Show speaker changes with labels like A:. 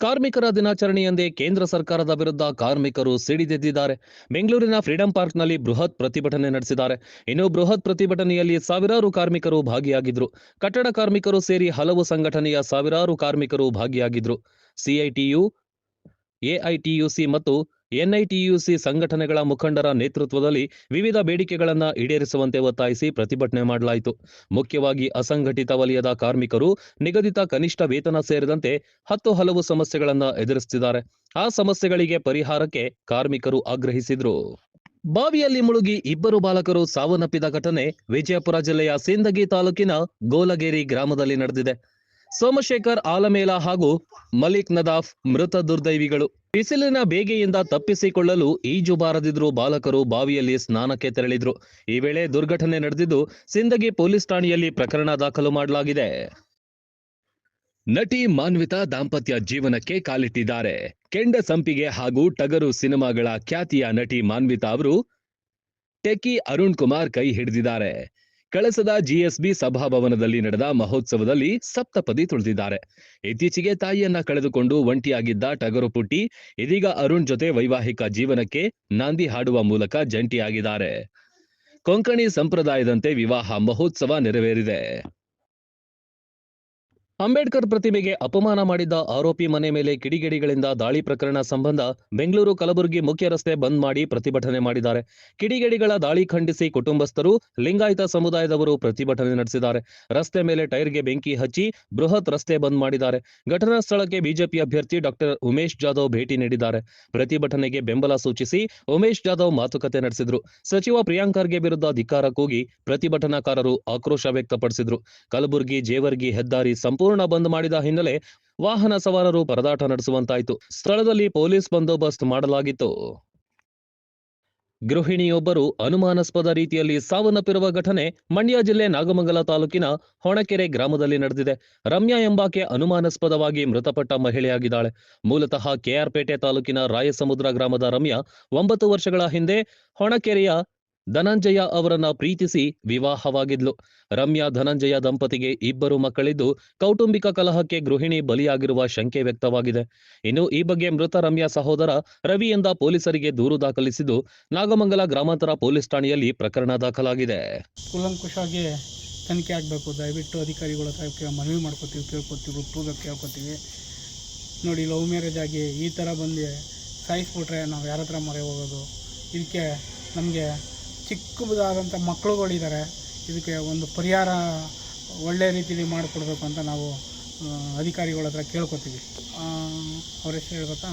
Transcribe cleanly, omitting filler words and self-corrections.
A: ಕಾರ್ಮಿಕರ ದಿನಾಚರಣೆಯಂದೇ ಕೇಂದ್ರ ಸರ್ಕಾರದ ವಿರುದ್ಧ ಕಾರ್ಮಿಕರು ಸಿಡಿದೆದ್ದಿದ್ದಾರೆ. ಬೆಂಗಳೂರಿನ ಫ್ರೀಡಂ ಪಾರ್ಕ್ನಲ್ಲಿ ಬೃಹತ್ ಪ್ರತಿಭಟನೆ ನಡೆಸಿದ್ದಾರೆ. ಇನ್ನು ಬೃಹತ್ ಪ್ರತಿಭಟನೆಯಲ್ಲಿ ಸಾವಿರಾರು ಕಾರ್ಮಿಕರು ಭಾಗಿಯಾಗಿದ್ರು. ಕಟ್ಟಡ ಕಾರ್ಮಿಕರು ಸೇರಿ ಹಲವು ಸಂಘಟನೆಯ ಸಾವಿರಾರು ಕಾರ್ಮಿಕರು ಭಾಗಿಯಾಗಿದ್ರು. ಸಿಐಟಿಯು, ಎಐಟಿಯುಸಿ ಮತ್ತು ಎನ್ಐಟಿಯುಸಿ ಸಂಘಟನೆಗಳ ಮುಖಂಡರ ನೇತೃತ್ವದಲ್ಲಿ ವಿವಿಧ ಬೇಡಿಕೆಗಳನ್ನು ಈಡೇರಿಸುವಂತೆ ಒತ್ತಾಯಿಸಿ ಪ್ರತಿಭಟನೆ ಮಾಡಲಾಯಿತು. ಮುಖ್ಯವಾಗಿ ಅಸಂಘಟಿತ ವಲಯದ ಕಾರ್ಮಿಕರು ನಿಗದಿತ ಕನಿಷ್ಠ ವೇತನ ಸೇರಿದಂತೆ ಹಲವು ಸಮಸ್ಯೆಗಳನ್ನು ಎದುರಿಸುತ್ತಿದ್ದಾರೆ. ಆ ಸಮಸ್ಯೆಗಳಿಗೆ ಪರಿಹಾರಕ್ಕೆ ಕಾರ್ಮಿಕರು ಆಗ್ರಹಿಸಿದ್ರು. ಬಾವಿಯಲ್ಲಿ ಮುಳುಗಿ ಇಬ್ಬರು ಬಾಲಕರು ಸಾವನ್ನಪ್ಪಿದ ಘಟನೆ ವಿಜಯಪುರ ಜಿಲ್ಲೆಯ ಸಿಂದಗಿ ತಾಲೂಕಿನ ಗೋಲಗೇರಿ ಗ್ರಾಮದಲ್ಲಿ ನಡೆದಿದೆ. ಸೋಮಶೇಖರ್ ಆಲಮೇಲ ಹಾಗೂ ಮಲಿಕ್ ನದಾಫ್ ಮೃತ ದುರ್ದೈವಿಗಳು. ಬಿಸಿಲಿನ ಬೇಗೆಯಿಂದ ತಪ್ಪಿಸಿಕೊಳ್ಳಲು ಈಜು ಬಾರದಿದ್ರು ಬಾಲಕರು ಬಾವಿಯಲ್ಲಿ ಸ್ನಾನಕ್ಕೆ ತೆರಳಿದ್ರು. ಈ ವೇಳೆ ದುರ್ಘಟನೆ ನಡೆದಿದ್ದು ಸಿಂದಗಿ ಪೊಲೀಸ್ ಠಾಣೆಯಲ್ಲಿ ಪ್ರಕರಣ ದಾಖಲು ಮಾಡಲಾಗಿದೆ. ನಟಿ ಮಾನ್ವಿತಾ ದಾಂಪತ್ಯ ಜೀವನಕ್ಕೆ ಕಾಲಿಟ್ಟಿದ್ದಾರೆ. ಕೆಂಡ ಸಂಪಿಗೆ ಹಾಗೂ ಟಗರು ಸಿನಿಮಾಗಳ ಖ್ಯಾತಿಯ ನಟಿ ಮಾನ್ವಿತಾ ಅವರು ಟೆಕ್ಕಿ ಅರುಣ್ ಕುಮಾರ್ ಕೈ ಹಿಡಿದಿದ್ದಾರೆ. ಕಳಸದ ಜಿಎಸ್ಬಿ ಸಭಾಭವನದಲ್ಲಿ ನಡೆದ ಮಹೋತ್ಸವದಲ್ಲಿ ಸಪ್ತಪದಿ ತುಳಿದಿದ್ದಾರೆ. ಇತ್ತೀಚೆಗೆ ತಾಯಿಯನ್ನ ಕಳೆದುಕೊಂಡು ಒಂಟಿಯಾಗಿದ್ದ ಟಗರು ಪುಟ್ಟಿ ಇದೀಗ ಅರುಣ್ ಜೊತೆ ವೈವಾಹಿಕ ಜೀವನಕ್ಕೆ ನಾಂದಿ ಹಾಡುವ ಮೂಲಕ ಜಂಟಿಯಾಗಿದ್ದಾರೆ. ಕೊಂಕಣಿ ಸಂಪ್ರದಾಯದಂತೆ ವಿವಾಹ ಮಹೋತ್ಸವ ನೆರವೇರಿದೆ. ಅಂಬೇಡ್ಕರ್ ಪ್ರತಿಮೆಗೆ ಅಪಮಾನ ಮಾಡಿದ್ದ ಆರೋಪಿ ಮನೆ ಮೇಲೆ ಕಿಡಿಗೇಡಿಗಳಿಂದ ದಾಳಿ ಪ್ರಕರಣ ಸಂಬಂಧ ಬೆಂಗಳೂರು ಕಲಬುರಗಿ ಮುಖ್ಯ ರಸ್ತೆ ಬಂದ್ ಮಾಡಿ ಪ್ರತಿಭಟನೆ ಮಾಡಿದ್ದಾರೆ. ಕಿಡಿಗೇಡಿಗಳ ದಾಳಿ ಖಂಡಿಸಿ ಕುಟುಂಬಸ್ಥರು, ಲಿಂಗಾಯತ ಸಮುದಾಯದವರು ಪ್ರತಿಭಟನೆ ನಡೆಸಿದ್ದಾರೆ. ರಸ್ತೆ ಮೇಲೆ ಟೈರ್ಗೆ ಬೆಂಕಿ ಹಚ್ಚಿ ಬೃಹತ್ ರಸ್ತೆ ಬಂದ್ ಮಾಡಿದ್ದಾರೆ. ಘಟನಾ ಸ್ಥಳಕ್ಕೆ ಬಿಜೆಪಿ ಅಭ್ಯರ್ಥಿ ಡಾಕ್ಟರ್ ಉಮೇಶ್ ಜಾಧವ್ ಭೇಟಿ ನೀಡಿದ್ದಾರೆ. ಪ್ರತಿಭಟನೆಗೆ ಬೆಂಬಲ ಸೂಚಿಸಿ ಉಮೇಶ್ ಜಾಧವ್ ಮಾತುಕತೆ ನಡೆಸಿದ್ರು. ಸಚಿವ ಪ್ರಿಯಾಂಕ್ ಖರ್ಗೆ ವಿರುದ್ಧ ಧಿಕ್ಕಾರ ಕೂಗಿ ಪ್ರತಿಭಟನಾಕಾರರು ಆಕ್ರೋಶ ವ್ಯಕ್ತಪಡಿಸಿದ್ರು. ಕಲಬುರಗಿ ಜೇವರ್ಗಿ ಹೆದ್ದಾರಿ ಸಂಪೂರ್ಣ ಬಂದ್ ಮಾಡಿದ ಹಿನ್ನೆಲೆ ವಾಹನ ಸವಾರರು ಪರದಾಟ ನಡೆಸುವಂತಾಯಿತು. ಸ್ಥಳದಲ್ಲಿ ಪೊಲೀಸ್ ಬಂದೋಬಸ್ತ್ ಮಾಡಲಾಗಿತ್ತು. ಗೃಹಿಣಿಯೊಬ್ಬರು ಅನುಮಾನಾಸ್ಪದ ರೀತಿಯಲ್ಲಿ ಸಾವನ್ನಪ್ಪಿರುವ ಘಟನೆ ಮಂಡ್ಯ ಜಿಲ್ಲೆ ನಾಗಮಂಗಲ ತಾಲೂಕಿನ ಹೊಣಕೆರೆ ಗ್ರಾಮದಲ್ಲಿ ನಡೆದಿದೆ. ರಮ್ಯಾ ಎಂಬಾಕೆ ಅನುಮಾನಾಸ್ಪದವಾಗಿ ಮೃತಪಟ್ಟ ಮಹಿಳೆಯಾಗಿದ್ದಾಳೆ. ಮೂಲತಃ ಕೆಆರ್ಪೇಟೆ ತಾಲೂಕಿನ ರಾಯಸಮುದ್ರ ಗ್ರಾಮದ ರಮ್ಯಾ 9 ವರ್ಷಗಳ ಹಿಂದೆ ಹೊಣಕೆರೆಯ ಧನಂಜಯ ಅವರನ್ನ ಪ್ರೀತಿಸಿ ವಿವಾಹವಾಗಿದ್ಲು. ರಮ್ಯಾ ಧನಂಜಯ ದಂಪತಿಗೆ 2 ಮಕ್ಕಳಿದ್ದು ಕೌಟುಂಬಿಕ ಕಲಹಕ್ಕೆ ಗೃಹಿಣಿ ಬಲಿಯಾಗಿರುವ ಶಂಕೆ ವ್ಯಕ್ತವಾಗಿದೆ. ಇನ್ನು ಈ ಬಗ್ಗೆ ಮೃತ ರಮ್ಯಾ ಸಹೋದರ ರವಿಯಿಂದ ಪೊಲೀಸರಿಗೆ ದೂರು ದಾಖಲಿಸಿದ್ದು ನಾಗಮಂಗಲ ಗ್ರಾಮಾಂತರ ಪೊಲೀಸ್ ಠಾಣೆಯಲ್ಲಿ ಪ್ರಕರಣ ದಾಖಲಾಗಿದೆ.
B: ಕೂಲಂಕುಷವಾಗಿ ತನಿಖೆ ಆಗಬೇಕು. ದಯವಿಟ್ಟು ಅಧಿಕಾರಿಗಳ ಹತ್ರ ಮನವಿ ಮಾಡ್ಕೋತೀವಿ, ಕೇಳ್ಕೊತೀವಿ. ನೋಡಿ, ಲವ್ ಮ್ಯಾರೇಜ್ ಆಗಿ ಈ ಥರ ಬಂದು ಸಾಯಿಸ್ಬಿಟ್ರೆ ನಾವು ಯಾರ ಹತ್ರ ಮೊರೆ ಹೋಗೋದು? ಇದಕ್ಕೆ ನಮಗೆ ಚಿಕ್ಕದಾದಂಥ ಮಕ್ಕಳುಗಳಿದ್ದಾರೆ. ಇದಕ್ಕೆ ಒಂದು ಪರಿಹಾರ ಒಳ್ಳೆ ರೀತಿಯಲ್ಲಿ ಮಾಡಿಕೊಡ್ಬೇಕು ಅಂತ ನಾವು ಅಧಿಕಾರಿಗಳ ಹತ್ರ ಕೇಳ್ಕೊತೀವಿ. ಅವ್ರ ಹೆಸರು ಹೇಳ್ಬೇಕಾ?